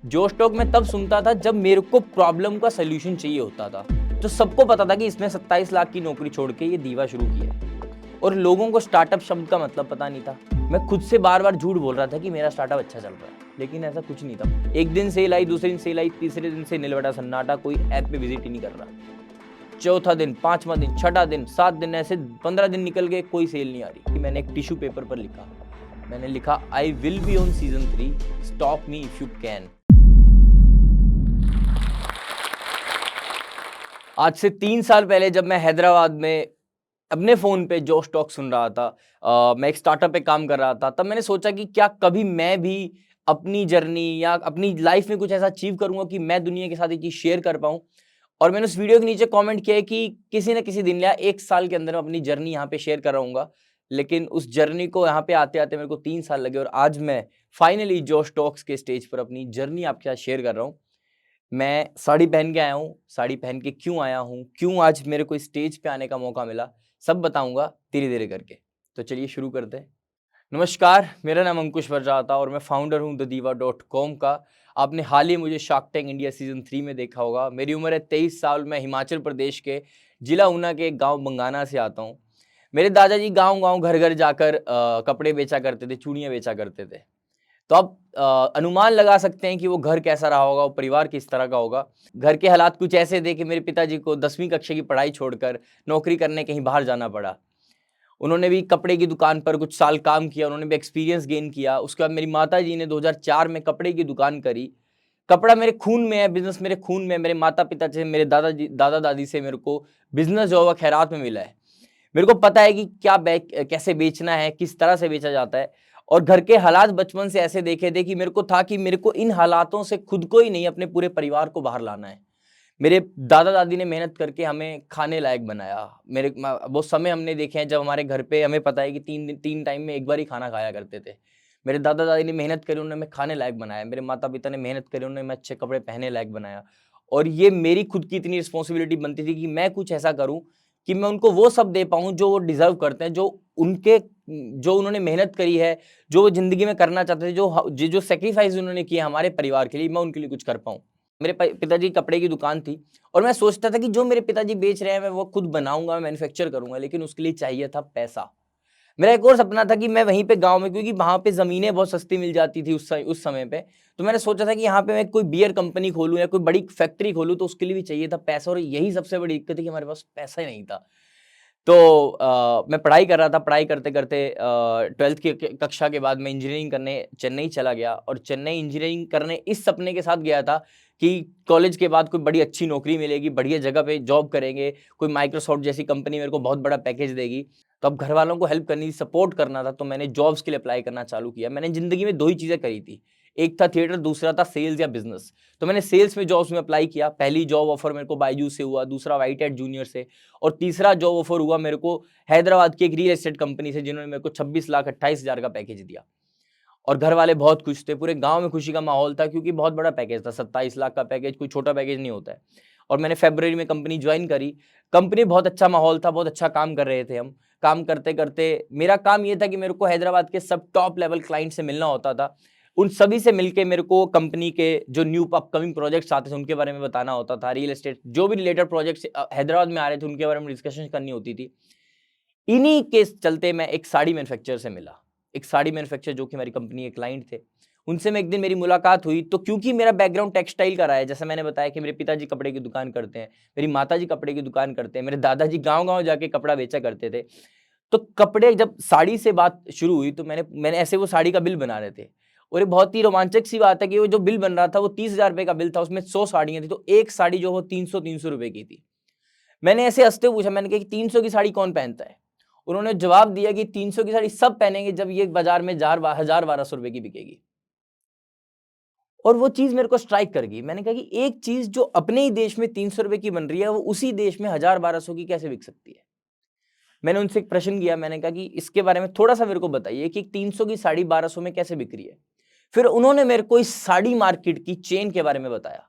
जो स्टॉक मैं तब सुनता था जब मेरे को प्रॉब्लम का सलूशन चाहिए होता था। तो सबको पता था कि इसने 27 लाख की नौकरी छोड़ के ये दीवा शुरू किया है और लोगों को स्टार्टअप शब्द का मतलब पता नहीं था। मैं खुद से बार-बार झूठ बोल रहा था कि मेरा स्टार्टअप अच्छा चल रहा है, लेकिन ऐसा कुछ नहीं था। एक दिन सेल आई, दूसरे दिन सेल आई, तीसरे दिन से निलबटा सन्नाटा, कोई ऐप पे विजिट ही नहीं कर रहा। चौथा दिन, पाँचवां दिन, छठा दिन, 7 दिन, ऐसे 15 दिन निकल गए, कोई सेल नहीं आ रही। मैंने एक टिश्यू पेपर पर लिखा, मैंने लिखा I will be on season 3, stop me if you can. आज से 3 साल पहले जब मैं हैदराबाद में अपने फ़ोन पे जो स्टॉक सुन रहा था, मैं एक स्टार्टअप पे काम कर रहा था, तब मैंने सोचा कि क्या कभी मैं भी अपनी जर्नी या अपनी लाइफ में कुछ ऐसा अचीव करूँगा कि मैं दुनिया के साथ ये चीज़ शेयर कर पाऊँ। और मैंने उस वीडियो के नीचे कमेंट किया है कि किसी न किसी दिन या 1 साल के अंदर मैं अपनी जर्नी यहाँ पे शेयर कर रहूँगा। लेकिन उस जर्नी को यहाँ पे आते-आते मेरे को 3 साल लगे और आज मैं फाइनली जो स्टॉक्स के स्टेज पर अपनी जर्नी आपके साथ शेयर कर रहा हूँ। मैं साड़ी पहन के आया हूँ, साड़ी पहन के क्यों आया हूँ, क्यों आज मेरे को स्टेज पे आने का मौका मिला, सब बताऊँगा धीरे-धीरे करके। तो चलिए शुरू करते हैं। नमस्कार, मेरा नाम अंकुश बरजाता और मैं फाउंडर हूँ द दीवा डॉट कॉम का। आपने हाल ही मुझे शार्क टैंक इंडिया सीज़न 3 में देखा होगा। मेरी उम्र है 23 साल, मैं हिमाचल प्रदेश के जिला ऊना के एक गाँव बंगाना से आता हूँ। मेरे दादाजी गाँव-गाँव, घर-घर जाकर कपड़े बेचा करते थे, चूड़ियाँ बेचा करते थे। तो आप अनुमान लगा सकते हैं कि वो घर कैसा रहा होगा, वो परिवार किस तरह का होगा। घर के हालात कुछ ऐसे थे कि मेरे पिताजी को 10वीं कक्षा की पढ़ाई छोड़कर नौकरी करने कहीं बाहर जाना पड़ा। उन्होंने भी कपड़े की दुकान पर कुछ साल काम किया, उन्होंने भी एक्सपीरियंस गेन किया। उसके बाद मेरी माताजी ने 2004 में कपड़े की दुकान करी। कपड़ा मेरे खून में है, बिज़नेस मेरे खून में है। मेरे माता-पिता से, मेरे दादा-दादी से मेरे को बिज़नेस जो है खैरात में मिला है। मेरे को पता है कि कैसे बेचना है, किस तरह से बेचा जाता है और घर के हालात बचपन से ऐसे देखे थे कि मेरे को था कि मेरे को इन हालातों से खुद को ही नहीं, अपने पूरे परिवार को बाहर लाना है। मेरे दादा-दादी ने मेहनत करके हमें खाने लायक बनाया। वो समय हमने देखे हैं जब हमारे घर पे हमें पता है कि 3 टाइम में 1 बार ही खाना खाया करते थे। मेरे दादा-दादी ने मेहनत करी, उन्होंने हमें खाने लायक बनाया। मेरे माता-पिता ने मेहनत करी, उन्होंने हमें अच्छे कपड़े पहनने लायक बनाया। और ये मेरी खुद की इतनी रिस्पॉन्सिबिलिटी बनती थी कि मैं कुछ ऐसा करूँ कि मैं उनको वो सब दे पाऊँ जो वो डिज़र्व करते हैं, जो उन्होंने मेहनत करी है, जो वो ज़िंदगी में करना चाहते थे, जो सैक्रिफाइस उन्होंने किए हमारे परिवार के लिए, मैं उनके लिए कुछ कर पाऊँ। मेरे पिताजी की कपड़े की दुकान थी और मैं सोचता था कि जो मेरे पिताजी बेच रहे हैं मैं वो खुद बनाऊँगा, मैन्युफैक्चर करूँगा, लेकिन उसके लिए चाहिए था पैसा। मेरा एक और सपना था कि मैं वहीं पे गाँव में, क्योंकि वहाँ पे ज़मीनें बहुत सस्ती मिल जाती थी उस समय पे, तो मैंने सोचा था कि यहाँ पे मैं कोई बियर कंपनी खोलूँ या कोई बड़ी फैक्ट्री खोलूँ, तो उसके लिए भी चाहिए था पैसा और यही सबसे बड़ी दिक्कत थी कि हमारे पास पैसा ही नहीं था। तो मैं पढ़ाई कर रहा था, पढ़ाई करते-करते 12th की कक्षा के बाद मैं इंजीनियरिंग करने चेन्नई चला गया और चेन्नई इंजीनियरिंग करने इस सपने के साथ गया था कि कॉलेज के बाद कोई बड़ी अच्छी नौकरी मिलेगी, बढ़िया जगह पे जॉब करेंगे, कोई माइक्रोसॉफ्ट जैसी कंपनी मेरे को बहुत बड़ा पैकेज देगी। तो अब घरवालों को हेल्प करनी थी, सपोर्ट करना था, तो मैंने जॉब्स के लिए अप्लाई करना चालू किया। मैंने ज़िंदगी में 2 ही चीज़ें करी थी, एक था थिएटर, दूसरा था सेल्स या बिज़नेस। तो मैंने सेल्स में जॉब्स में अप्लाई किया। पहली जॉब ऑफर मेरे को बायजूस से हुआ, दूसरा वाईटेट जूनियर से और तीसरा जॉब ऑफर हुआ मेरे को हैदराबाद की एक रियल एस्टेट कंपनी से, जिन्होंने मेरे को 26,28,000 का पैकेज दिया और घर वाले बहुत खुश थे। पूरे गाँव में खुशी का माहौल था क्योंकि बहुत बड़ा पैकेज था, 27 लाख का पैकेज कोई छोटा पैकेज नहीं होता है। और मैंने फ़रवरी में कंपनी जॉइन करी। कंपनी बहुत अच्छा माहौल था, बहुत अच्छा काम कर रहे थे हम। काम करते-करते मेरा काम ये था कि मेरे को हैदराबाद के सब टॉप लेवल क्लाइंट से मिलना होता था। उन सभी से मिलके मेरे को कंपनी के जो न्यू अपकमिंग प्रोजेक्ट्स आते थे उनके बारे में बताना होता था। रियल एस्टेट जो भी रिलेटेड प्रोजेक्ट्स हैदराबाद में आ रहे थे उनके बारे में डिस्कशन करनी होती थी। इन्हीं के चलते मैं एक साड़ी मैन्युफैक्चरर से मिला। एक साड़ी मैन्युफैक्चरर जो कि हमारी कंपनी के क्लाइंट थे। उनसे मैं एक दिन मेरी मुलाकात हुई, तो क्योंकि मेरा बैकग्राउंड टेक्सटाइल का रहा है, जैसे मैंने बताया कि मेरे पिताजी कपड़े की दुकान करते हैं, मेरी माताजी कपड़े की दुकान करते हैं, मेरे दादाजी गाँव-गाँव जाके कपड़ा बेचा करते थे। तो कपड़े जब साड़ी से बात शुरू हुई तो मैंने ऐसे वो साड़ी का बिल बना रहे थे और ये बहुत ही रोमांचक सी बात है कि वो जो बिल बन रहा था वो 30,000 रुपए का बिल था, उसमें 100 साड़ियाँ थी, तो एक साड़ी जो वो 300 रुपए की थी। मैंने ऐसे हँसते हुए पूछा, मैंने कहा कि 300 की साड़ी कौन पहनता है? उन्होंने जवाब दिया कि 300 की साड़ी सब पहनेंगे जब ये बाज़ार में 1000-1200 रुपए की बिकेगी। और वो चीज़ मेरे को स्ट्राइक कर गई। मैंने कहा कि एक चीज़ जो अपने ही देश में 300 रुपए की बन रही है, वो उसी देश में 1000-1200 की कैसे बिक सकती है? मैंने उनसे एक प्रश्न किया, मैंने कहा कि इसके बारे में थोड़ा-सा मेरे को बताइए कि 300 की साड़ी 1200 में कैसे बिक रही है? फिर उन्होंने मेरे को इस साड़ी मार्केट की चेन के बारे में बताया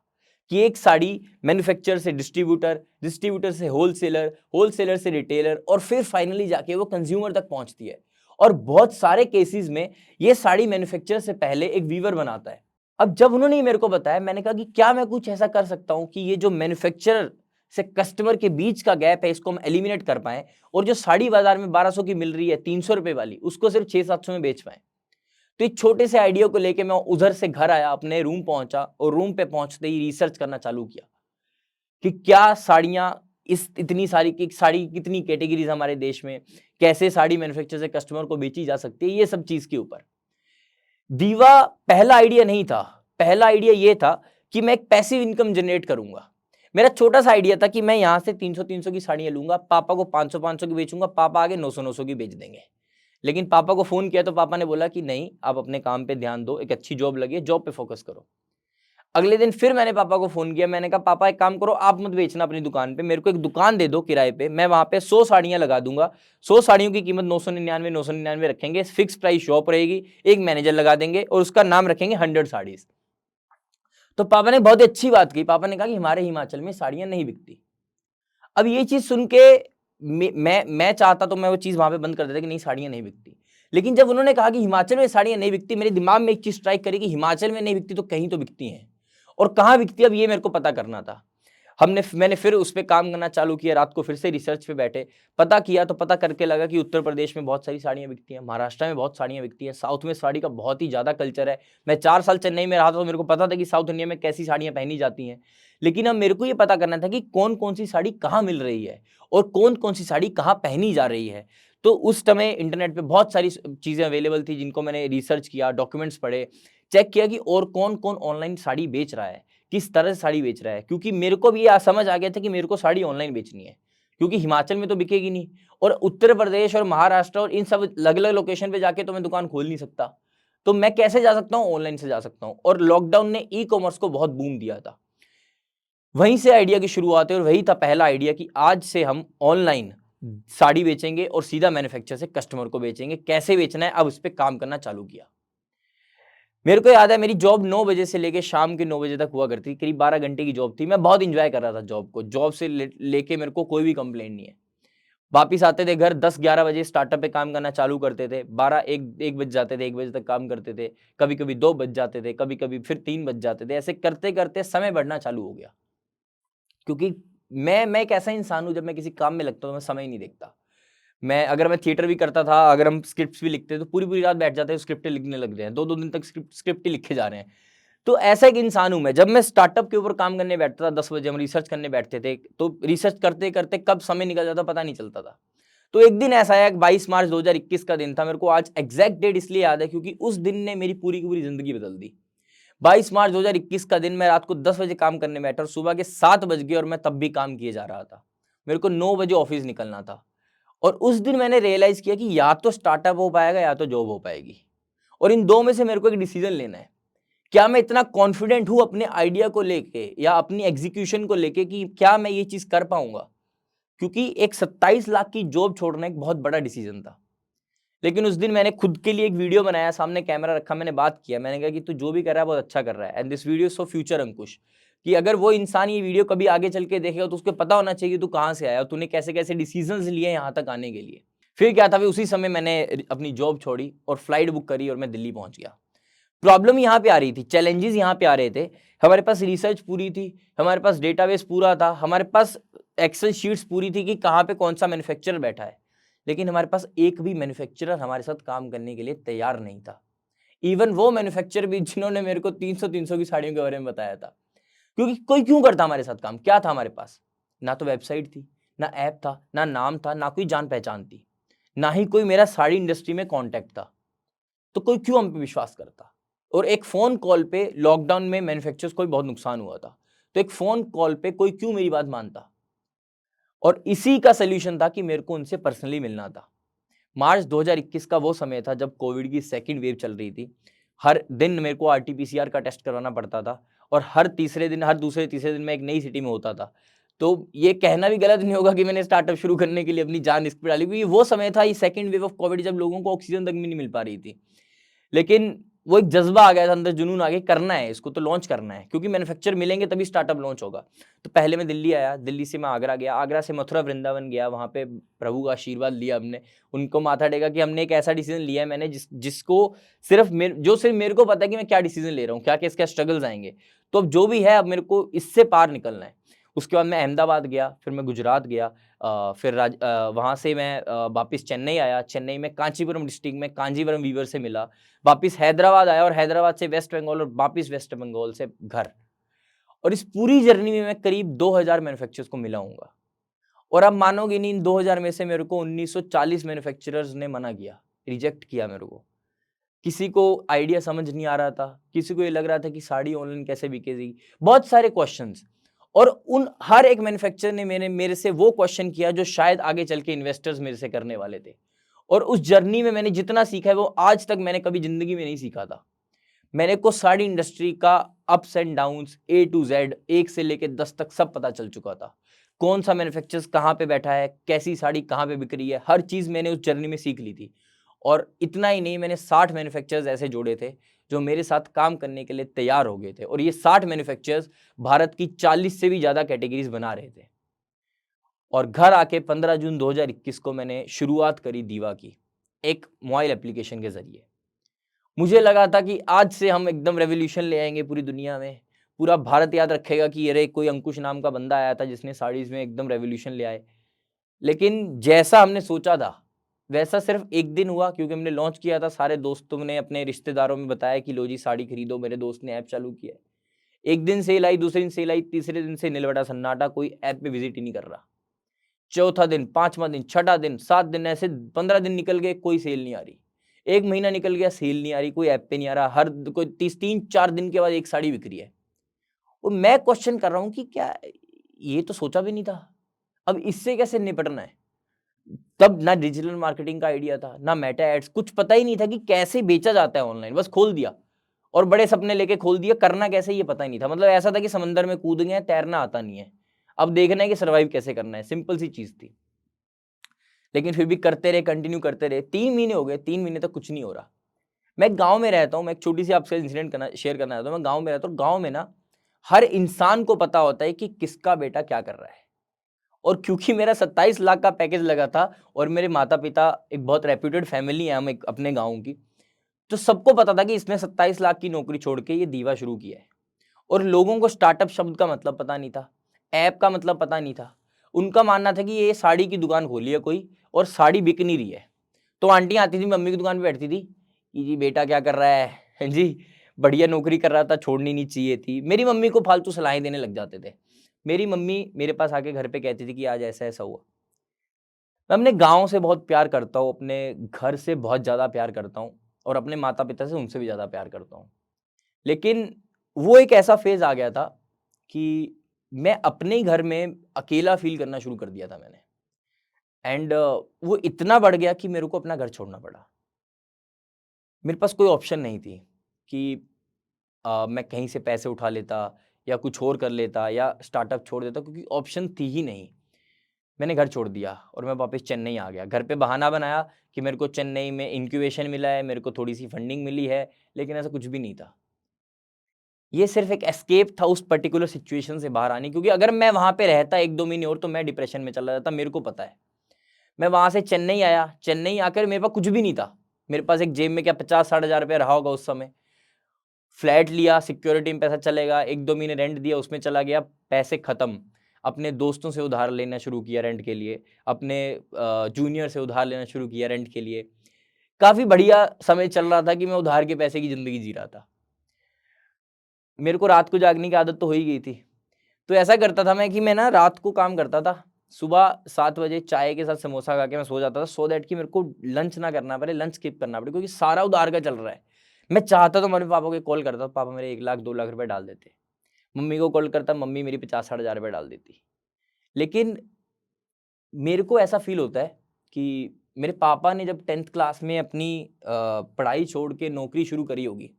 कि एक साड़ी मैन्युफैक्चरर से डिस्ट्रीब्यूटर, डिस्ट्रीब्यूटर से होलसेलर, होलसेलर से रिटेलर और फिर फाइनली जाके वो कंज्यूमर तक पहुंचती है। और बहुत सारे केसेस में ये साड़ी मैन्युफैक्चरर से पहले एक वीवर बनाता है। अब जब उन्होंने ये मेरे को बताया, मैंने कहा कि क्या मैं कुछ ऐसा कर सकता हूँ कि ये जो मैन्युफैक्चरर से कस्टमर के बीच का गैप है, इसको हम एलिमिनेट कर पाएँ और जो साड़ी बाजार में 1200 की मिल रही है 300 रुपए वाली, उसको सिर्फ 600-700 में बेच पाएँ। तो एक छोटे से आइडिया को लेके मैं उधर से घर आया, अपने रूम पहुंचा और रूम पे पहुंचते ही रिसर्च करना चालू किया कि क्या साड़ियां, इस इतनी सारी की साड़ी कितनी कैटेगरीज हमारे देश में, कैसे साड़ी मैन्युफैक्चर से कस्टमर को बेची जा सकती है, ये सब चीज के ऊपर। दीवा पहला आइडिया नहीं था। पहला आइडिया ये था कि मैं एक पैसिव इनकम जनरेट करूंगा। मेरा छोटा सा आइडिया था कि मैं यहां से 300-300 की साड़ियां लूंगा, पापा को 500-500 की बेचूंगा, पापा आगे 900-900 की बेच देंगे। लेकिन पापा को फोन किया तो पापा ने बोला कि नहीं, आप अपने काम पे ध्यान दो, एक अच्छी जॉब लगी है, जॉब पे फोकस करो। अगले दिन फिर मैंने पापा को फोन किया, मैंने कहा पापा एक काम करो, आप मत बेचना अपनी दुकान पे, मेरे को एक दुकान दे दो किराए पे, मैं वहां पे 100 साड़ियां लगा दूंगा। 100 साड़ियों की कीमत 999 रखेंगे, फिक्स प्राइस शॉप रहेगी, एक मैनेजर लगा देंगे और उसका नाम रखेंगे 100 साड़ीज। तो पापा ने बहुत अच्छी बात की, पापा ने कहा कि हमारे हिमाचल में साड़ियां नहीं बिकती। अब ये चीज सुन के मैं चाहता तो मैं वो चीज वहां पे बंद कर देता कि नहीं, साड़ियां नहीं बिकती। लेकिन जब उन्होंने कहा कि हिमाचल में साड़ियां नहीं बिकती, मेरे दिमाग में एक चीज स्ट्राइक करी कि हिमाचल में नहीं बिकती तो कहीं तो बिकती हैं, और कहाँ बिकती है अब ये मेरे को पता करना था। मैंने फिर उस पर काम करना चालू किया, रात को फिर से रिसर्च पे बैठे, पता किया तो पता करके लगा कि उत्तर प्रदेश में बहुत सारी साड़ियां बिकती हैं, महाराष्ट्र में बहुत साड़ियां बिकती हैं, साउथ में साड़ी का बहुत ही ज़्यादा कल्चर है। मैं 4 साल चेन्नई में रहा था तो मेरे को पता था कि साउथ इंडिया में कैसी साड़ियां पहनी जाती हैं। लेकिन अब मेरे को ये पता करना था कि कौन कौन सी साड़ी कहाँ मिल रही है और कौन कौन सी साड़ी कहाँ पहनी जा रही है। तो उस समय इंटरनेट पे बहुत सारी चीज़ें अवेलेबल थी जिनको मैंने रिसर्च किया, डॉक्यूमेंट्स पढ़े, चेक किया कि और कौन कौन ऑनलाइन साड़ी बेच रहा है, किस तरह से साड़ी बेच रहा है। क्योंकि मेरे को भी ये समझ आ गया था कि मेरे को साड़ी ऑनलाइन बेचनी है, क्योंकि हिमाचल में तो बिकेगी नहीं और उत्तर प्रदेश और महाराष्ट्र और इन सब अलग अलग लोकेशन पे जाके तो मैं दुकान खोल नहीं सकता। तो मैं कैसे जा सकता हूँ, ऑनलाइन से जा सकता हूँ। और लॉकडाउन ने ई कॉमर्स को बहुत बूम दिया था, वहीं से आइडिया की शुरुआत है और वही था पहला आइडिया कि आज से हम ऑनलाइन साड़ी बेचेंगे और सीधा मैन्युफैक्चर से कस्टमर को बेचेंगे। कैसे बेचना है, अब उस पर काम करना चालू किया। मेरे को याद है मेरी जॉब 9 बजे से लेके शाम के 9 बजे तक हुआ करती, करीब 12 घंटे की जॉब थी। मैं बहुत इंजॉय कर रहा था जॉब को, जॉब से लेके मेरे को कोई भी कंप्लेंट नहीं है। वापिस आते थे घर 10-11 बजे, स्टार्टअप पे काम करना चालू करते थे, 12-1 बज जाते थे, 1 बजे तक काम करते थे, कभी कभी 2 बज जाते थे, कभी कभी फिर 3 बज जाते थे। ऐसे करते करते समय बढ़ना चालू हो गया, क्योंकि मैं एक ऐसा इंसान हूँ, जब मैं किसी काम में लगता हूँ तो मैं समय ही नहीं देखता। अगर मैं थिएटर भी करता था, अगर हम स्क्रिप्ट्स भी लिखते तो पूरी पूरी रात बैठ जाते हैं, स्क्रिप्टें लिखने लग रहे हैं, 2-2 दिन तक स्क्रिप्ट ही लिखे जा रहे हैं। तो ऐसा एक इंसान हूं मैं। जब मैं स्टार्टअप के ऊपर काम करने बैठता था, 10 बजे हम रिसर्च करने बैठते थे, तो रिसर्च करते करते कब समय निकल जाता पता नहीं चलता था। तो एक दिन ऐसा आया, 22 मार्च 2021 का दिन था। मेरे को आज एग्जैक्ट डेट इसलिए याद है क्योंकि उस दिन ने मेरी पूरी की पूरी जिंदगी बदल दी। 22 मार्च 2021 का दिन, मैं रात को 10 बजे काम करने बैठा और सुबह के 7 बज गए और मैं तब भी काम किए जा रहा था। मेरे को 9 बजे ऑफिस निकलना था। और उस दिन मैंने रियलाइज किया कि या तो स्टार्टअप हो पाएगा या तो जॉब हो पाएगी, और इन दो में से मेरे को एक डिसीजन लेना है। क्या मैं इतना कॉन्फिडेंट हूं अपने आइडिया को लेके या अपनी एग्जीक्यूशन को लेके कि क्या मैं ये चीज कर पाऊंगा? क्योंकि एक 27 लाख की जॉब छोड़ना एक बहुत बड़ा डिसीजन था। लेकिन उस दिन मैंने खुद के लिए एक वीडियो बनाया, सामने कैमरा रखा, मैंने बात किया, मैंने कहा कि तू जो भी कर रहा है बहुत अच्छा कर रहा है, and this video for future Ankush. कि अगर वो इंसान ये वीडियो कभी आगे चल के देखेगा तो उसको पता होना चाहिए तू कहाँ से आया और तूने कैसे कैसे डिसीजंस लिए यहाँ तक आने के लिए। फिर क्या था, फिर उसी समय मैंने अपनी जॉब छोड़ी और फ्लाइट बुक करी और मैं दिल्ली पहुंच गया। प्रॉब्लम यहाँ पे आ रही थी, चैलेंजेस यहाँ पे आ रहे थे। हमारे पास रिसर्च पूरी थी, हमारे पास डेटाबेस पूरा था, हमारे पास एक्सेल शीट्स पूरी थी कि कहाँ पे कौन सा मैन्युफैक्चरर बैठा है। लेकिन हमारे पास एक भी मैन्युफैक्चरर हमारे साथ काम करने के लिए तैयार नहीं था। इवन वो मैन्युफैक्चरर भी जिन्होंने मेरे को 300-300 की साड़ियों के बारे में बताया था। क्योंकि कोई क्यों करता हमारे साथ काम? क्या था हमारे पास? ना तो वेबसाइट थी, ना ऐप था, ना नाम था, ना कोई जान पहचान थी, ना ही कोई मेरा साड़ी इंडस्ट्री में कॉन्टैक्ट था। तो कोई क्यों हम पे विश्वास करता? और एक फोन कॉल पे, लॉकडाउन में मैन्युफैक्चरर्स को भी बहुत नुकसान हुआ था, तो एक फोन कॉल पे कोई क्यों मेरी बात मानता? और इसी का सोल्यूशन था कि मेरे को उनसे पर्सनली मिलना था। मार्च 2021 का वो समय था जब कोविड की सेकंड वेव चल रही थी। हर दिन मेरे को आरटी-पीसीआर का टेस्ट करवाना पड़ता था और हर दूसरे तीसरे दिन मैं एक नई सिटी में होता था। तो ये कहना भी गलत नहीं होगा कि मैंने स्टार्टअप शुरू करने के लिए अपनी जान रिस्क पे डाली, क्योंकि वो समय था, ये सेकंड वेव ऑफ कोविड, जब लोगों को ऑक्सीजन तक भी नहीं मिल पा रही थी। लेकिन वो एक जज्बा आ गया था अंदर, जुनून आ गया, करना है इसको, तो लॉन्च करना है, क्योंकि मैन्युफैक्चर मिलेंगे तभी स्टार्टअप लॉन्च होगा। तो पहले मैं दिल्ली आया, दिल्ली से मैं आगरा गया, आगरा से मथुरा वृंदावन गया, वहाँ पे प्रभु का आशीर्वाद लिया हमने, उनको माथा टेका कि हमने एक ऐसा डिसीजन लिया है मैंने जिसको सिर्फ मेरे को पता है कि मैं क्या डिसीजन ले रहा हूँ, क्या क्या स्ट्रगल्स आएंगे। तो अब जो भी है, अब मेरे को इससे पार निकलना है। उसके बाद मैं अहमदाबाद गया, फिर मैं गुजरात गया, फिर वहाँ से मैं वापस चेन्नई आया, चेन्नई में कांचीपुरम डिस्ट्रिक्ट में कांजीवरम वीवर से मिला, वापिस हैदराबाद आया और हैदराबाद से वेस्ट बंगाल और वापिस वेस्ट बंगाल से घर। और इस पूरी जर्नी में मैं करीब 2000 मैन्युफैक्चरर्स को मिला हूँगा। और आप मानोगे नहीं, इन 2000 में से मेरे को 1940 मैन्युफैक्चरर्स ने मना किया, रिजेक्ट किया मेरे को। किसी को आइडिया समझ नहीं आ रहा था, किसी को ये लग रहा था कि साड़ी ऑनलाइन कैसे बिकेगी, बहुत सारे क्वेश्चंस। और उन हर एक मैन्युफैक्चरर ने मेरे से वो क्वेश्चन किया जो शायद आगे चल के इन्वेस्टर्स मेरे से करने वाले थे। और उस जर्नी में मैंने जितना सीखा है वो आज तक मैंने कभी जिंदगी में नहीं सीखा था। मेरे को साड़ी इंडस्ट्री का ups and downs A to Z 1 से लेके 10 तक सब पता चल चुका था। कौन सा मैन्युफैक्चरर्स कहाँ पे बैठा है, कैसी साड़ी कहाँ पे बिक रही है, हर चीज़ मैंने उस जर्नी में सीख ली थी। और इतना ही नहीं, मैंने 60 मैन्युफैक्चरर्स ऐसे जोड़े थे जो मेरे साथ काम करने के लिए तैयार हो गए थे। और ये 60 मैन्युफैक्चरर्स भारत की 40 से भी ज़्यादा कैटेगरीज बना रहे थे। और घर आके 15 जून 2021 को मैंने शुरुआत करी दीवा की, एक मोबाइल एप्लीकेशन के ज़रिए। मुझे लगा था कि आज से हम एकदम रेवोल्यूशन ले आएंगे पूरी दुनिया में, पूरा भारत याद रखेगा कि अरे कोई अंकुश नाम का बंदा आया था जिसने साड़ीज़ में एकदम रेवोल्यूशन ले आए। लेकिन जैसा हमने सोचा था वैसा सिर्फ एक दिन हुआ, क्योंकि हमने लॉन्च किया था, सारे दोस्तों ने अपने रिश्तेदारों में बताया कि लो जी साड़ी खरीदो, मेरे दोस्त ने ऐप चालू किया है। एक दिन सेल आई, दूसरे दिन सेल आई, तीसरे दिन से निलबटा सन्नाटा, कोई ऐप पे विजिट ही नहीं कर रहा। चौथा दिन, पांचवा दिन, छठा दिन, 7 दिन, ऐसे 15 दिन निकल गए, कोई सेल नहीं आ रही। 1 महीना निकल गया, सेल नहीं आ रही, कोई ऐप पे नहीं आ रहा। हर कोई 3-4 दिन के बाद एक साड़ी बिक रही है। और मैं क्वेश्चन कर रहा हूँ कि क्या, ये तो सोचा भी नहीं था, अब इससे कैसे निपटना है। तब ना डिजिटल मार्केटिंग का आइडिया था, ना मेटा एड्स, कुछ पता ही नहीं था कि कैसे बेचा जाता है ऑनलाइन। बस खोल दिया और बड़े सपने लेके खोल दिया, करना कैसे ये पता ही नहीं था। मतलब ऐसा था कि समंदर में कूद गए, तैरना आता नहीं है, अब देखना है कि सर्वाइव कैसे करना है। सिंपल सी चीज थी, लेकिन फिर भी करते रहे, कंटिन्यू करते रहे। 3 महीने हो गए, 3 महीने तक कुछ नहीं हो रहा। मैं गांव में रहता हूँ, मैं एक छोटी सी आपसे इंसिडेंट शेयर करना चाहता हूँ। मैं गांव में रहता हूँ, गांव में ना हर इंसान को पता होता है कि किसका बेटा क्या कर रहा है। और क्योंकि मेरा 27 लाख का पैकेज लगा था और मेरे माता पिता एक बहुत रेप्यूटेड फैमिली है, हम एक अपने गाँव की, तो सबको पता था कि इसने 27 लाख की नौकरी छोड़ के ये दीवा शुरू किया है। और लोगों को स्टार्टअप शब्द का मतलब पता नहीं था, ऐप का मतलब पता नहीं था। उनका मानना था कि ये साड़ी की दुकान खोली है कोई और साड़ी बिक नहीं रही है। तो आंटी आती थी, मम्मी की दुकान पे बैठती थी कि जी बेटा क्या कर रहा है जी, बढ़िया नौकरी कर रहा था, छोड़नी नहीं चाहिए थी। मेरी मम्मी को फालतू सलाहें देने लग जाते थे। मेरी मम्मी मेरे पास आके घर पे कहती थी कि आज ऐसा ऐसा हुआ। मैं अपने गाँव से बहुत प्यार करता हूँ, अपने घर से बहुत ज़्यादा प्यार करता हूँ और अपने माता-पिता से उनसे भी ज़्यादा प्यार करता हूँ। लेकिन वो एक ऐसा फ़ेज़ आ गया था कि मैं अपने ही घर में अकेला फ़ील करना शुरू कर दिया था मैंने। एंड वो इतना बढ़ गया कि मेरे को अपना घर छोड़ना पड़ा। मेरे पास कोई ऑप्शन नहीं थी कि मैं कहीं से पैसे उठा लेता या कुछ और कर लेता या स्टार्टअप छोड़ देता, क्योंकि ऑप्शन थी ही नहीं। मैंने घर छोड़ दिया और मैं वापस चेन्नई आ गया। घर पे बहाना बनाया कि मेरे को चेन्नई में इंक्यूबेशन मिला है, मेरे को थोड़ी-सी फंडिंग मिली है, लेकिन ऐसा कुछ भी नहीं था। ये सिर्फ़ एक एस्केप था उस पर्टिकुलर सिचुएशन से बाहर आने, क्योंकि अगर मैं वहाँ पे रहता 1-2 महीने और तो मैं डिप्रेशन में चला जाता, मेरे को पता है। मैं वहाँ से चेन्नई आया, चेन्नई आकर मेरे पास कुछ भी नहीं था। मेरे पास एक जेब में क्या 50-60 हज़ार रुपया रहा होगा उस समय। फ्लैट लिया, सिक्योरिटी में पैसा चलेगा, 1-2 महीने रेंट दिया, उसमें चला गया, पैसे खत्म। अपने दोस्तों से उधार लेना शुरू किया रेंट के लिए, अपने जूनियर से उधार लेना शुरू किया रेंट के लिए। काफ़ी बढ़िया समय चल रहा था कि मैं उधार के पैसे की ज़िंदगी जी रहा था। मेरे को रात को जागने की आदत तो हो ही गई थी। तो ऐसा करता था मैं कि मैं ना रात को काम करता था, सुबह 7 बजे चाय के साथ समोसा खा के मैं सो जाता था, सो दैट कि मेरे को लंच ना करना पड़े, लंच स्किप करना पड़े, क्योंकि सारा उधार का चल रहा है। मैं चाहता तो मम्मी पापा को कॉल करता, पापा मेरे 1 लाख 2 लाख रुपए डाल देते। मम्मी को कॉल करता, मम्मी मेरी 50-60 हज़ार रुपए डाल देती। लेकिन मेरे को ऐसा फ़ील होता है कि मेरे पापा ने जब 10th क्लास में अपनी पढ़ाई छोड़ के नौकरी शुरू करी होगी,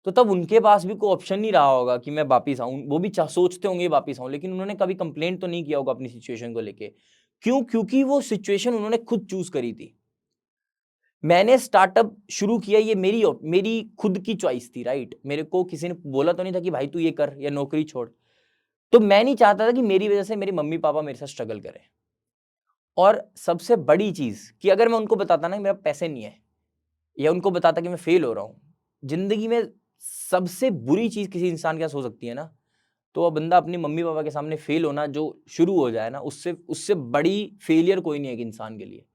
तो तब उनके पास भी कोई ऑप्शन नहीं रहा होगा कि मैं वापिस आऊँ। वो भी सोचते होंगे वापिस आऊँ, लेकिन उन्होंने कभी कंप्लेंट तो नहीं किया होगा अपनी सिचुएशन को लेके। क्यों? क्योंकि वो सिचुएशन उन्होंने खुद चूज़ करी थी। मैंने स्टार्टअप शुरू किया, ये मेरी खुद की चॉइस थी, राइट? मेरे को किसी ने बोला तो नहीं था कि भाई तू ये कर या नौकरी छोड़। तो मैं नहीं चाहता था कि मेरी वजह से मेरे मम्मी-पापा मेरे साथ स्ट्रगल करें। और सबसे बड़ी चीज़ कि अगर मैं उनको बताता ना कि मेरा पैसे नहीं है या उनको बताता कि मैं फेल हो रहा हूँ, ज़िंदगी में सबसे बुरी चीज़ किसी इंसान के साथ हो सकती है ना, तो वो बंदा अपने मम्मी-पापा के सामने फेल होना जो शुरू हो जाए ना, उससे उससे बड़ी फेलियर कोई नहीं है एक इंसान के लिए।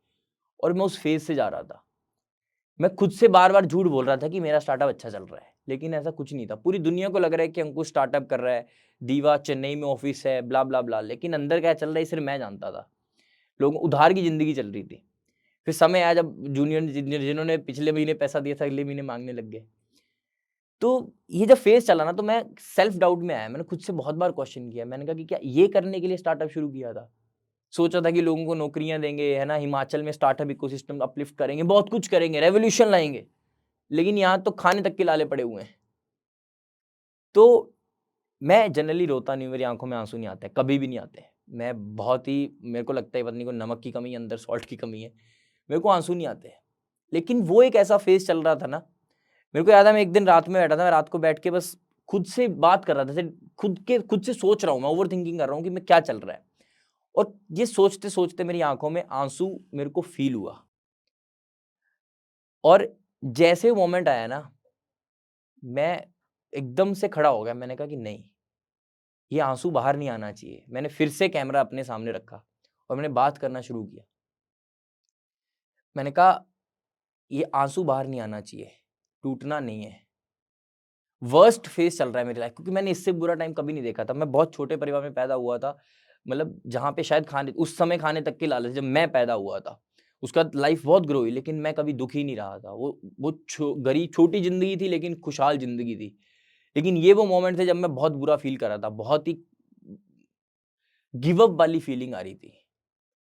और मैं उस फेज़ से जा रहा था। मैं खुद से बार-बार झूठ बोल रहा था कि मेरा स्टार्टअप अच्छा चल रहा है, लेकिन ऐसा कुछ नहीं था। पूरी दुनिया को लग रहा है कि अंकुश स्टार्टअप कर रहा है, दीवा चेन्नई में ऑफिस है, ब्ला, ब्ला, ब्ला, लेकिन अंदर क्या चल रहा है सिर्फ मैं जानता था। लोग उधार की ज़िंदगी चल रही थी। फिर समय आया जब जूनियर जिन्होंने पिछले महीने पैसा दिया था, अगले महीने माँगने लग गए। तो ये जब फेज़ चला ना तो मैं सेल्फ डाउट में आया। मैंने खुद से बहुत बार क्वेश्चन किया। मैंने कहा कि क्या ये करने के लिए स्टार्टअप शुरू किया था? सोचा था कि लोगों को नौकरियाँ देंगे, है ना? हिमाचल में स्टार्टअप इकोसिस्टम अपलिफ्ट करेंगे, बहुत कुछ करेंगे, रेवोल्यूशन लाएँगे। लेकिन यहाँ तो खाने तक के लाले पड़े हुए हैं। तो मैं जनरली रोता नहीं हूँ, मेरी आँखों में आँसू नहीं आते हैं, कभी भी नहीं आते हैं। मैं बहुत ही मेरे को लगता है पता नहीं को नमक की कमी है, अंदर सॉल्ट की कमी है। मेरे को आँसू नहीं आते हैं। लेकिन वो एक ऐसा फ़ेज़ चल रहा था ना, मेरे को याद है मैं एक दिन रात में बैठा था, मैं रात को बैठ के बस खुद से बात कर रहा था, जैसे खुद से सोच रहा हूँ मैं, ओवरथिंकिंग कर रहा हूँ कि मैं क्या चल रहा है। और ये सोचते-सोचते मेरी आँखों में आँसू मेरे को फ़ील हुआ। और जैसे वो मोमेंट आया ना, मैं एकदम से खड़ा हो गया। मैंने कहा कि नहीं, ये आँसू बाहर नहीं आना चाहिए। मैंने फिर से कैमरा अपने सामने रखा और मैंने बात करना शुरू किया। मैंने कहा, ये आँसू बाहर नहीं आना चाहिए, टूटना नहीं है। वर्स्ट फेज़ चल रहा है मेरी लाइफ़, क्योंकि मैंने इससे बुरा टाइम कभी नहीं देखा था। मैं बहुत छोटे परिवार में पैदा हुआ था, मतलब जहाँ पे शायद खाने उस समय खाने तक के लालच, जब मैं पैदा हुआ था। उसके बाद लाइफ़ बहुत ग्रो हुई, लेकिन मैं कभी दुखी नहीं रहा था। वो छोटी ज़िंदगी थी, लेकिन खुशहाल ज़िंदगी थी। लेकिन ये वो मोमेंट थे जब मैं बहुत बुरा फ़ील कर रहा था, बहुत ही गिव अप वाली फीलिंग आ रही थी।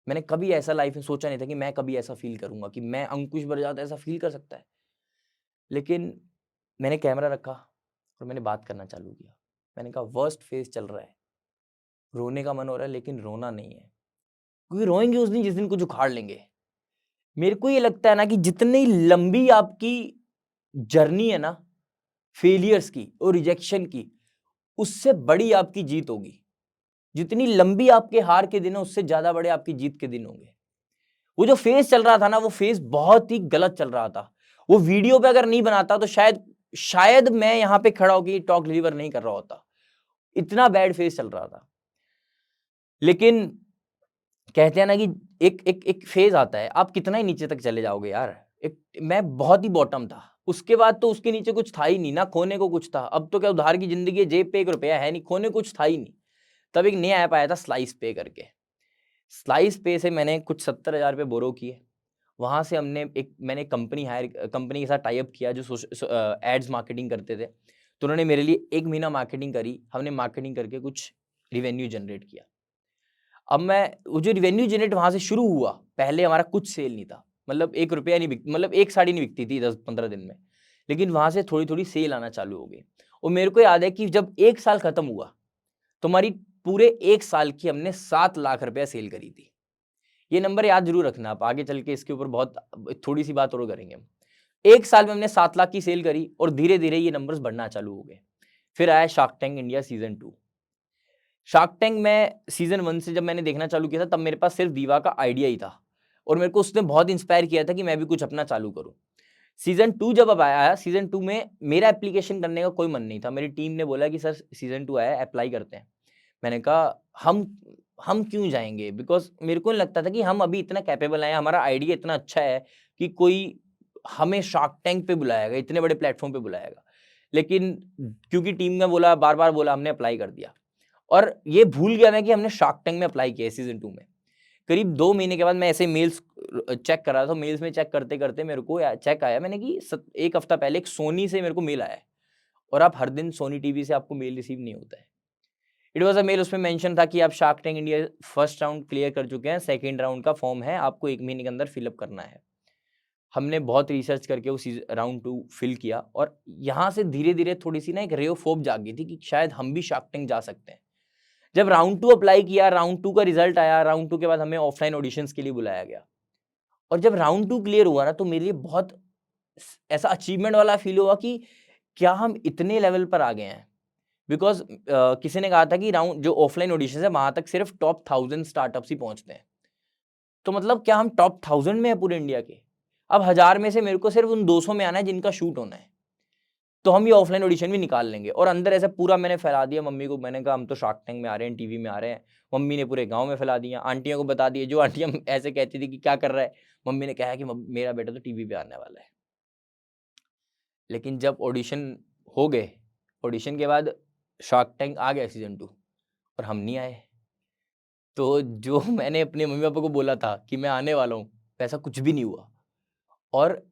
मैंने कभी ऐसा लाइफ़ में सोचा नहीं था कि मैं कभी ऐसा फ़ील करूँगा कि मैं अंकुश बरजात ऐसा फ़ील कर सकता है। लेकिन मैंने कैमरा रखा और मैंने बात करना चालू किया। मैंने कहा वर्स्ट फेज़ चल रहा है, रोने का मन हो रहा है लेकिन रोना नहीं है, क्योंकि रोएँगे उस दिन जिस दिन कुछ उखाड़ लेंगे। मेरे को ये लगता है ना कि जितनी लंबी आपकी जर्नी है ना, फेलियर्स की और रिजेक्शन की, उससे बड़ी आपकी जीत होगी। जितनी लंबी आपके हार के दिन है, उससे ज़्यादा बड़े आपकी जीत के दिन होंगे। वो जो फेज़ चल रहा था ना, वो फेज़ बहुत ही गलत चल रहा था। वो वीडियो पे अगर नहीं बनाता तो शायद मैं यहाँ पे खड़ा होके ये टॉक डिलीवर नहीं कर रहा होता। इतना बैड फेज़ चल रहा था। लेकिन कहते हैं ना कि एक एक एक फेज़ आता है, आप कितना ही नीचे तक चले जाओगे यार। मैं बहुत ही बॉटम था। उसके बाद तो उसके नीचे कुछ था ही नहीं, ना खोने को कुछ था। अब तो क्या उधार की ज़िंदगी है, जेब पे 1 रुपया है नहीं, खोने कुछ था ही नहीं। तब एक नया ऐप आया था स्लाइस पे करके। स्लाइस पे से मैंने कुछ 70,000 रुपए बोरो किए। वहाँ से मैंने कंपनी के साथ टाई अप किया जो एड्स मार्केटिंग करते थे। तो उन्होंने मेरे लिए 1 महीना मार्केटिंग करी। हमने मार्केटिंग करके कुछ रिवेन्यू जनरेट किया। अब मैं वो जो रिवेन्यू जनरेट वहाँ से शुरू हुआ, पहले हमारा कुछ सेल नहीं था। मतलब 1 रुपया नहीं मतलब 1 साड़ी नहीं बिकती थी 10-15 दिन में। लेकिन वहाँ से थोड़ी-थोड़ी सेल आना चालू हो गई। और मेरे को याद है कि जब 1 साल खत्म हुआ, तो हमारी पूरे 1 साल की हमने 7 लाख रुपया सेल करी थी। ये नंबर याद ज़रूर रखना आप, आगे चल के इसके ऊपर बहुत थोड़ी-सी बात और करेंगे हम। 1 साल में हमने 7 लाख की सेल करी और धीरे-धीरे ये नंबर्स बढ़ना चालू हो गए। फिर आया shark tank India season 2। Shark tank में सीज़न 1 से जब मैंने देखना चालू किया था, तब मेरे पास सिर्फ दीवा का आइडिया ही था और मेरे को उसने बहुत इंस्पायर किया था कि मैं भी कुछ अपना चालू करूँ। सीज़न 2 जब अब आया, सीज़न 2 में मेरा एप्लीकेशन करने का कोई मन नहीं था। मेरी टीम ने बोला कि सर सीज़न 2 आया है, अप्लाई करते हैं। मैंने कहा हम क्यों जाएँगे? बिकॉज़ मेरे को नहीं लगता था कि हम अभी इतना कैपेबल हैं, हमारा आइडिया इतना अच्छा है कि कोई हमें शार्क टैंक पे बुलाएगा, इतने बड़े प्लेटफ़ॉर्म पे बुलाएगा। लेकिन क्योंकि टीम ने बोला, बार-बार बोला, हमने अप्लाई कर दिया। और ये भूल गया मैं कि हमने शार्क टैंक में अप्लाई किया है सीज़न 2 में। करीब 2 महीने के बाद मैं ऐसे मेल्स चेक कर रहा था, मेल्स में चेक करते-करते मेरे को चेक आया मैंने कि 1 हफ्ता पहले एक सोनी से मेरे को मेल आया है और आप हर दिन सोनी टीवी से आपको मेल रिसीव नहीं होता है। इट वाज़ अ मेल, उसमें मेंशन था कि आप shark tank India first round clear कर चुके हैं, सेकंड राउंड का फॉर्म है, आपको 1 महीने के अंदर फिल अप करना है। हमने बहुत रिसर्च करके वो राउंड 2 फिल किया और यहाँ से धीरे-धीरे थोड़ी-सी ना एक रे ऑफ होप जागी थी कि शायद हम भी शार्क टैंक जा सकते हैं। जब राउंड 2 अप्लाई किया, राउंड 2 का रिजल्ट आया, राउंड 2 के बाद हमें ऑफलाइन ऑडिशंस के लिए बुलाया गया और जब राउंड 2 क्लियर हुआ ना, तो मेरे लिए बहुत ऐसा अचीवमेंट वाला फील हुआ कि क्या हम इतने लेवल पर आ गए हैं। बिकॉज किसी ने कहा था कि राउंड जो ऑफलाइन ऑडिशन है वहां तक सिर्फ टॉप 1000 स्टार्टअप्स ही पहुंचते हैं। तो मतलब क्या हम टॉप 1000 में है पूरे इंडिया के? अब 1000 में से मेरे को सिर्फ उन 200 में आना है जिनका शूट होना है। तो हम ये ऑफलाइन ऑडिशन भी निकाल लेंगे। और अंदर ऐसा पूरा मैंने फैला दिया मम्मी को, मैंने कहा हम तो शार्क टैंक में आ रहे हैं, टीवी में आ रहे हैं। मम्मी ने पूरे गांव में फैला दिया, आंटियों को बता दिए, जो आंटियां ऐसे कहती थी कि क्या कर रहा है, मम्मी ने कहा कि मेरा बेटा तो टीवी पे आने वाला है। लेकिन जब ऑडिशन हो गए, ऑडिशन के बाद शार्क टैंक आ गया सीजन 2 और हम नहीं आए। तो जो मैंने अपने मम्मी पापा को बोला था कि मैं आने वाला हूँ, वैसा कुछ भी नहीं हुआ। और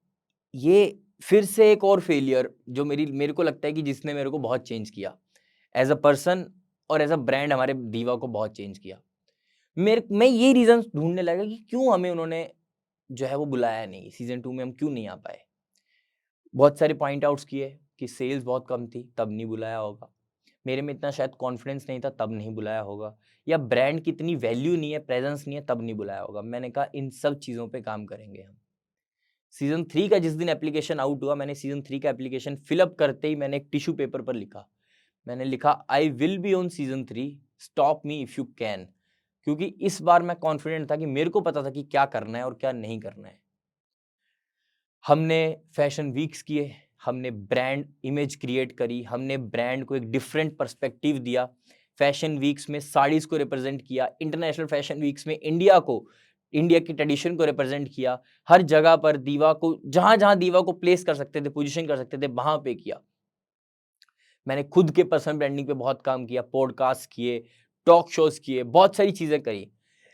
ये फिर से एक और फेलियर जो मेरे को लगता है कि जिसने मेरे को बहुत चेंज किया एज अ पर्सन और एज अ ब्रांड, हमारे दीवा को बहुत चेंज किया। मैं ये रीजन ढूंढने लगा कि क्यों हमें उन्होंने जो है वो बुलाया नहीं, सीजन 2 में हम क्यों नहीं आ पाए। बहुत सारे पॉइंट आउट्स किए कि सेल्स बहुत कम थी तब नहीं बुलाया होगा, मेरे में इतना शायद कॉन्फिडेंस नहीं था तब नहीं बुलाया होगा, या ब्रांड की इतनी वैल्यू नहीं है, प्रेजेंस नहीं है तब नहीं बुलाया होगा। मैंने कहा इन सब चीज़ों पे काम करेंगे हम। सीजन 3 का जिस दिन एप्लीकेशन आउट हुआ, मैंने सीजन 3 का एप्लीकेशन फिलअप करते ही मैंने एक टिश्यू पेपर पर लिखा, मैंने लिखा I will be on season 3, stop me if you can. क्योंकि इस बार मैं कॉन्फिडेंट था कि मेरे को पता था कि क्या करना है और क्या नहीं करना है। हमने फैशन वीक्स किए, हमने ब्रांड इमेज क्रिएट करी, हमने ब्रांड को एक डिफरेंट पर्सपेक्टिव दिया। फैशन वीक्स में साड़ीज को रिप्रेजेंट किया, इंटरनेशनल फैशन वीक्स में इंडिया की ट्रेडिशन को रिप्रेजेंट किया। हर जगह पर दीवा को जहां जहां दीवा को प्लेस कर सकते थे, पोजीशन कर सकते थे, वहां पे किया। मैंने खुद के पर्सनल ब्रांडिंग पे बहुत काम किया, पॉडकास्ट किए, टॉक शोज किए, बहुत सारी चीजें करी।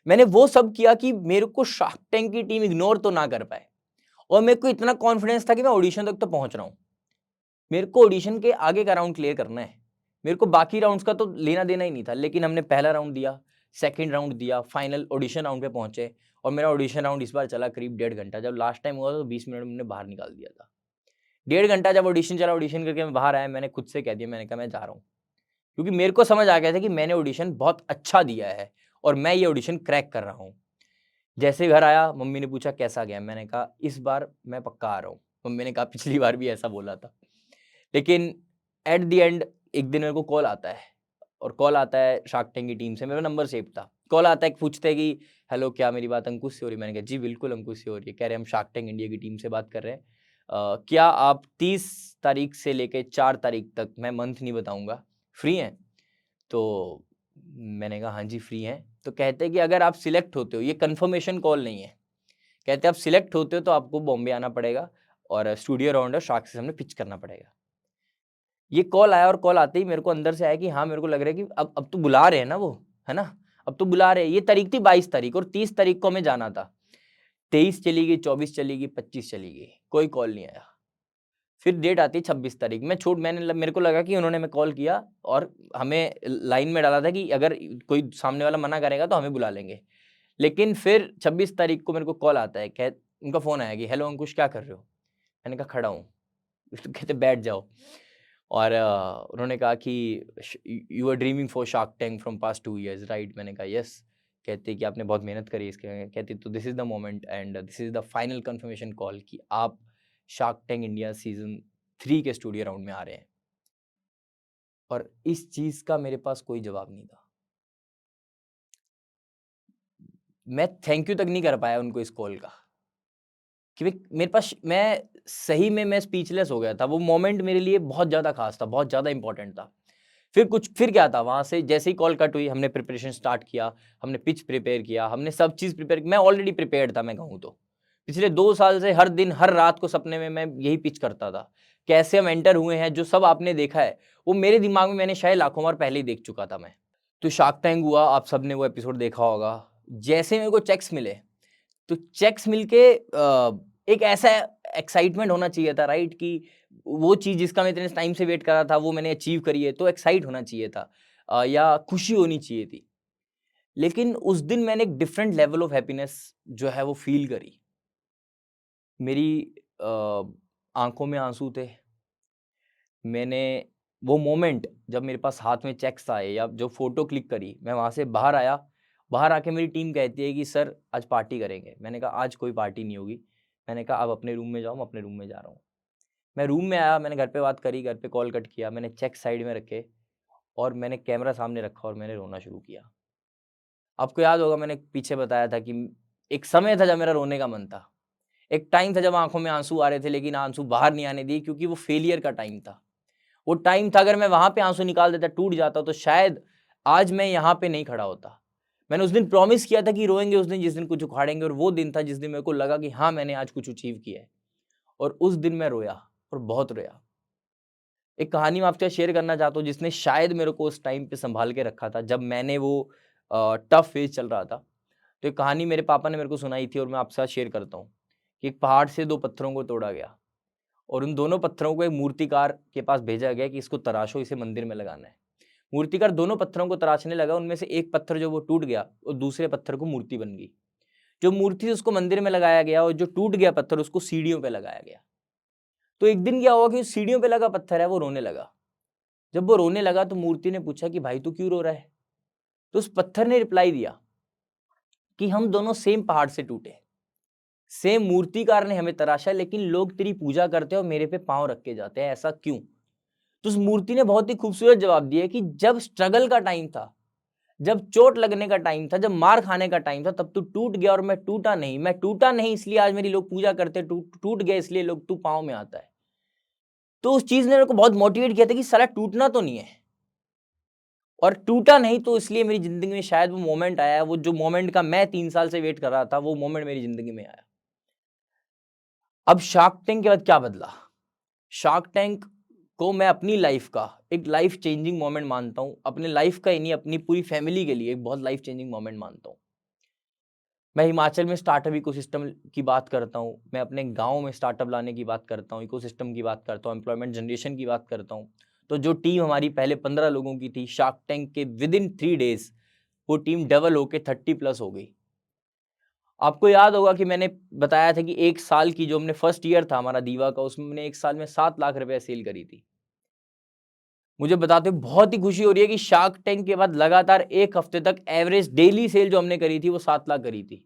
मैंने वो सब किया कि मेरे को शार्क टैंक की टीम इग्नोर तो ना कर पाए। और मेरे को इतना कॉन्फिडेंस था कि मैं ऑडिशन तक तो पहुंच रहा हूं। मेरे को ऑडिशन के आगे का राउंड क्लियर करना है, मेरे को बाकी राउंड्स का तो लेना देना ही नहीं था। लेकिन हमने पहला राउंड दिया, सेकंड राउंड दिया, फाइनल ऑडिशन राउंड पे पहुंचे। और मेरा ऑडिशन राउंड इस बार चला करीब 1.5 घंटा। जब लास्ट टाइम हुआ तो 20 मिनट में हमने बाहर निकाल दिया था। 1.5 घंटा जब ऑडिशन चला, ऑडिशन करके मैं बाहर आया, मैंने खुद से कह दिया, मैंने कहा मैं जा रहा हूँ। क्योंकि मेरे को समझ आ गया था कि मैंने ऑडिशन बहुत अच्छा दिया है और मैं ये ऑडिशन क्रैक कर रहा हूँ। जैसे घर आया, मम्मी ने पूछा कैसा गया, मैंने कहा इस बार मैं पक्का आ रहा हूँ। मम्मी ने कहा पिछली बार भी ऐसा बोला था। लेकिन एट द एंड एक दिन मेरे को कॉल आता है, और कॉल आता है शार्क टैंक की टीम से, मेरा नंबर सेव था। कॉल आता है, पूछते हैं कि हेलो क्या मेरी बात अंकुश से हो रही है? मैंने कहा जी बिल्कुल अंकुश से हो रही है। कह रहे हम शार्क टैंक इंडिया की टीम से बात कर रहे हैं, क्या आप 30 तारीख से लेके 4 तारीख तक, मैं मंथ नहीं बताऊंगा, फ्री हैं? तो मैंने कहा हाँ जी फ्री हैं। तो कहते हैं कि अगर आप सिलेक्ट होते हो, ये कंफर्मेशन कॉल नहीं है, कहते हैं आप सिलेक्ट होते हो तो आपको बॉम्बे आना पड़ेगा और स्टूडियो राउंडर शार्क से हमने पिच करना पड़ेगा। ये कॉल आया और कॉल आते ही मेरे को अंदर से आया कि हाँ, मेरे को लग रहा है कि अब तो बुला रहे हैं ना वो, है ना? अब तो बुला रहे हैं। ये तारीख थी 22 तारीख और 30 तारीख को हमें जाना था। 23 चली गई, 24 चली गई, 25 चली गई, कोई कॉल नहीं आया। फिर डेट आती है 26 तारीख। मेरे को लगा कि उन्होंने हमें कॉल किया और हमें लाइन में डाला था कि अगर कोई सामने वाला मना करेगा तो हमें बुला लेंगे। लेकिन फिर 26 तारीख को मेरे को कॉल आता है, उनका फ़ोन आया कि हेलो अंकुश क्या कर रहे हो? मैंने कहा खड़ा हूँ। कहते बैठ जाओ। और उन्होंने कहा कि you are dreaming for Shark Tank from past 2 years right? मैंने कहा यस। कहते कि आपने बहुत मेहनत करी इसके। कहते तो this is the moment and this is the final confirmation call कि आप शार्क टैंक इंडिया सीज़न 3 के स्टूडियो राउंड में आ रहे हैं। और इस चीज़ का मेरे पास कोई जवाब नहीं था। मैं थैंक यू तक नहीं कर पाया उनको इस कॉल का। कि मेरे पास मैं सही में मैं स्पीचलेस हो गया था। वो मोमेंट मेरे लिए बहुत ज़्यादा ख़ास था, बहुत ज़्यादा इम्पोर्टेंट था। फिर क्या था, वहाँ से जैसे ही कॉल कट हुई, हमने प्रिपरेशन स्टार्ट किया, हमने पिच प्रिपेयर किया, हमने सब चीज़ प्रिपेयर, मैं ऑलरेडी प्रिपेयर्ड था मैं कहूँ तो। पिछले 2 साल से हर दिन, हर रात को सपने में मैं यही पिच करता था। कैसे हम एंटर हुए हैं, जो सब आपने देखा है, वो मेरे दिमाग में मैंने शायद लाखों बार पहले ही देख चुका था मैं। तो शार्क टैंक हुआ, आप सबने वो एपिसोड देखा होगा। जैसे मेरे को चेक्स मिले, तो चेक्स मिलके एक ऐसा एक्साइटमेंट होना चाहिए था राइट, कि वो चीज़ जिसका मैं इतने टाइम से वेट कर रहा था वो मैंने अचीव करी है, तो एक्साइट होना चाहिए था, या खुशी होनी चाहिए थी। लेकिन उस दिन मैंने एक डिफरेंट लेवल ऑफ हैप्पीनेस जो है वो फील करी। मेरी आंखों में आंसू थे। मैंने वो मोमेंट जब मेरे पास हाथ में चेक्स आए या जो फोटो क्लिक करी, मैं वहाँ से बाहर आया बाहर आके मेरी टीम कहती है कि सर आज पार्टी करेंगे। मैंने कहा आज कोई पार्टी नहीं होगी। मैंने कहा अब अपने रूम में जाओ, मैं अपने रूम में जा रहा हूँ। मैं रूम में आया, मैंने घर पे बात करी, घर पे कॉल कट किया, मैंने चेक साइड में रखे और मैंने कैमरा सामने रखा और मैंने रोना शुरू किया। आपको याद होगा मैंने पीछे बताया था कि एक समय था जब मेरा रोने का मन था। एक टाइम था जब आँखों में आँसू आ रहे थे, लेकिन आँसू बाहर नहीं आने दिए क्योंकि वो फेलियर का टाइम था। वो टाइम था अगर मैं वहाँ पे आँसू निकाल देता, टूट जाता, तो शायद आज मैं यहाँ पे नहीं खड़ा होता। मैंने उस दिन प्रॉमिस किया था कि रोएँगे उस दिन जिस दिन कुछ उखाड़ेंगे, और वो दिन था जिस दिन मेरे को लगा कि हाँ, मैंने आज कुछ अचीव किया है। और उस दिन मैं रोया और बहुत रोया। एक कहानी मैं आपके साथ शेयर करना चाहता हूँ जिसने शायद मेरे को उस टाइम पे सँभाल के रखा था जब मैंने वो टफ फेज़ चल रहा था। तो एक कहानी मेरे पापा ने मेरे को सुनाई थी और मैं आपके साथ शेयर करता हूँ कि एक पहाड़ से 2 पत्थरों को तोड़ा गया और उन दोनों पत्थरों को एक मूर्तिकार के पास भेजा गया कि इसको तराशो, इसे मंदिर में लगाना है। मूर्तिकार दोनों पत्थरों को तराशने लगा, उनमें से एक पत्थर जो वो टूट गया और दूसरे पत्थर को मूर्ति बन गई। जो मूर्ति थी उसको मंदिर में लगाया गया और जो टूट गया पत्थर उसको सीढ़ियों पे लगाया गया। तो एक दिन क्या हुआ कि उस सीढ़ियों पे लगा पत्थर है वो रोने लगा। जब वो रोने लगा तो मूर्ति ने पूछा कि भाई तू क्यों रो रहा है? तो उस पत्थर ने रिप्लाई दिया कि हम दोनों सेम पहाड़ से टूटे, सेम मूर्तिकार ने हमें तराशा, लेकिन लोग तेरी पूजा करते हैं और मेरे पे पांव रख के जाते हैं, ऐसा क्यों? तो उस मूर्ति ने बहुत ही खूबसूरत जवाब दिया कि जब स्ट्रगल का टाइम था, जब चोट लगने का टाइम था, जब मार खाने का टाइम था, तब तू टूट गया और मैं टूटा नहीं। मैं टूटा नहीं इसलिए आज मेरी लोग पूजा करते, टूट गया इसलिए लोग तू पांव में आता है। तो उस चीज ने मेरे को बहुत मोटिवेट किया था कि साला टूटना तो नहीं है, और टूटा नहीं तो इसलिए मेरी जिंदगी में शायद वो मोमेंट आया, वो जो मोमेंट का मैं 3 साल से वेट कर रहा था, वो मोमेंट मेरी जिंदगी में आया। अब शार्क टैंक के बाद क्या बदला? शार्क टैंक को मैं अपनी लाइफ का एक लाइफ चेंजिंग मोमेंट मानता हूं, अपने लाइफ का ही नहीं, अपनी पूरी फैमिली के लिए एक बहुत लाइफ चेंजिंग मोमेंट मानता हूं। मैं हिमाचल में स्टार्टअप इकोसिस्टम की बात करता हूं, मैं अपने गांव में स्टार्टअप लाने की बात करता हूं, इकोसिस्टम की बात करता हूं, एम्प्लॉयमेंट जनरेशन की बात करता हूं। तो जो टीम हमारी पहले 15 लोगों की थी, शार्क टैंक के विद इन 3 डेज वो टीम डबल होके 30 प्लस हो गई। आपको याद होगा कि मैंने बताया था कि 1 साल की जो हमने फर्स्ट ईयर था हमारा दीवा का, उसमें मैंने 1 साल में 7 लाख रुपए सेल करी थी। मुझे बताते हुए बहुत ही खुशी हो रही है कि शार्क टैंक के बाद लगातार 1 हफ्ते तक एवरेज डेली सेल जो हमने करी थी वो 7 लाख करी थी।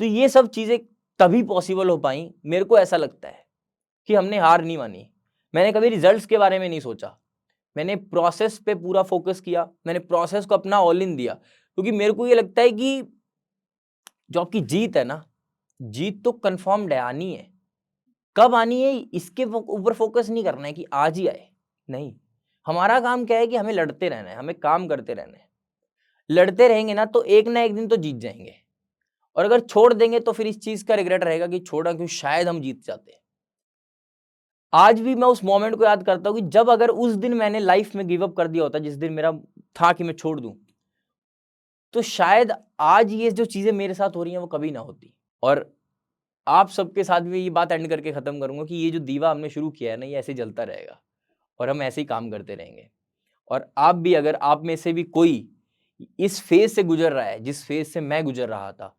तो ये सब चीजें तभी पॉसिबल हो पाई, मेरे को ऐसा लगता है कि हमने हार नहीं मानी। मैंने कभी रिजल्ट्स के बारे में नहीं सोचा, मैंने प्रोसेस पे पूरा फोकस किया, मैंने प्रोसेस को अपना ऑल इन दिया, क्योंकि मेरे को ये लगता है कि जो आपकी जीत है ना, जीत तो कंफर्म्ड है, आनी है। कब आनी है इसके ऊपर फोकस नहीं करना है कि आज ही आए, नहीं। हमारा काम क्या है कि हमें लड़ते रहना है, हमें काम करते रहना है। लड़ते रहेंगे ना एक दिन तो जीत जाएंगे, और अगर छोड़ देंगे तो फिर इस चीज का रिग्रेट रहेगा कि छोड़ा क्यों, शायद हम जीत जाते। आज भी मैं उस मोमेंट को याद करता हूं कि जब अगर उस दिन मैंने लाइफ में गिव अप कर दिया होता, जिस दिन मेरा था कि मैं छोड़ दूं, तो शायद आज ये जो चीजें मेरे साथ हो रही हैं वो कभी ना होती। और आप सबके साथ भी ये बात एंड करके खत्म करूंगा कि ये जो दीवा हमने शुरू किया है ना, ये ऐसे जलता रहेगा और हम ऐसे ही काम करते रहेंगे। और आप भी, अगर आप में से भी कोई इस फेज से गुजर रहा है जिस फेज से मैं गुजर रहा था,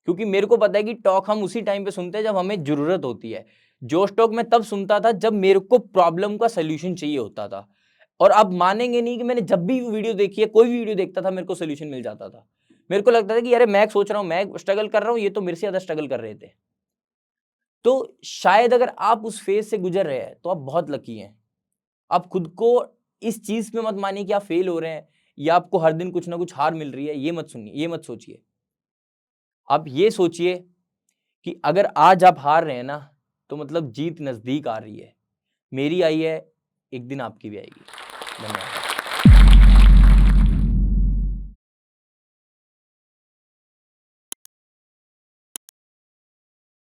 क्योंकि मेरे को पता है कि टॉक हम उसी टाइम पे सुनते हैं जब हमें जरूरत होती है। जोश टॉक मैं तब सुनता था जब मेरे को प्रॉब्लम का सोल्यूशन चाहिए होता था। और आप मानेंगे नहीं कि मैंने जब भी वीडियो देखी है, कोई भी वीडियो देखता था, मेरे को सोल्यूशन मिल जाता था। मेरे को लगता था कि अरे मैं सोच रहा हूँ, मैं स्ट्रगल कर रहा हूँ, ये तो मेरे से ज्यादा स्ट्रगल कर रहे थे। तो शायद अगर आप उस फेज से गुजर रहे हैं तो आप बहुत लकी हैं। आप खुद को इस चीज में मत मानिए कि आप फेल हो रहे हैं या आपको हर दिन कुछ ना कुछ हार मिल रही है, ये मत सुनिए, ये मत सोचिए। आप ये सोचिए कि अगर आज आप हार रहे हैं ना, तो मतलब जीत नजदीक आ रही है। मेरी आई है, एक दिन आपकी भी आएगी। धन्यवाद।